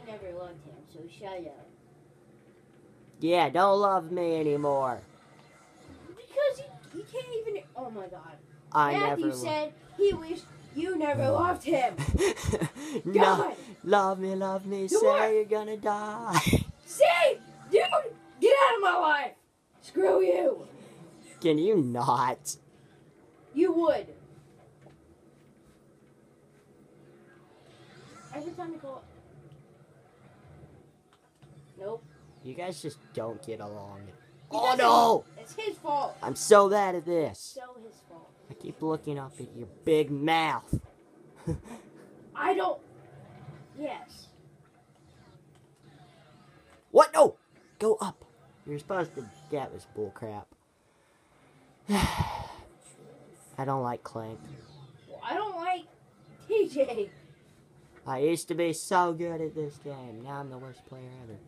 never loved him, so shut up. Yeah, don't love me anymore. Because he can't even. Oh my God. Matthew said he wished you never loved him. No, love me, say you're gonna die. See, dude, get out of my life. Screw you. Can you not? You would. Every time you call. Nope. You guys just don't get along. Oh no! It's his fault. I'm so bad at this. So his fault. I keep looking up at your big mouth. I don't. Yes. What? No! Go up. You're supposed to. That was bullcrap. I don't like Clank. Well, I don't like TJ. I used to be so good at this game. Now I'm the worst player ever.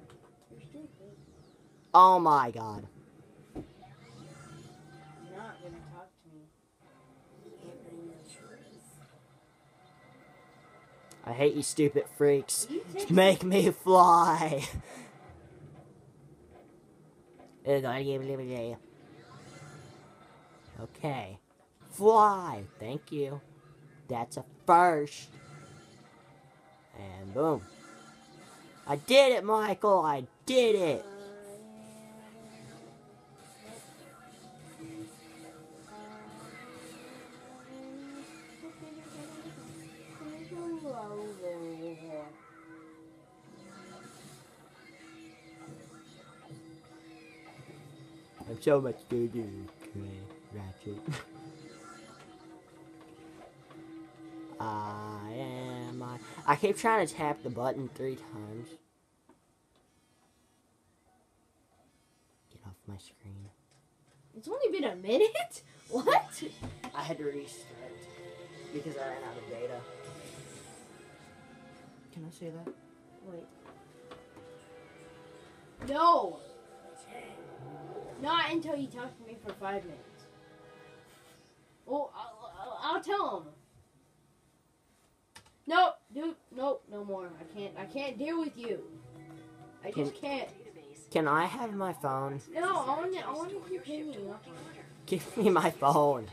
Oh my God. You're not gonna talk to me. I hate you stupid freaks. Make me fly. Okay. Fly. Thank you. That's a first. And boom. I did it, Michael. I did it. I'm so much good at Ratchet. I keep trying to tap the button 3 times. Get off my screen. It's only been a minute? What? I had to restart because I ran out of data. Can I say that? Wait. No! Not until you talk to me for 5 minutes. Well, I'll tell him. Nope, dude, nope, no more. I can't deal with you. I just can't. Can I have my phone? No, I want to keep hanging up. Give me my phone.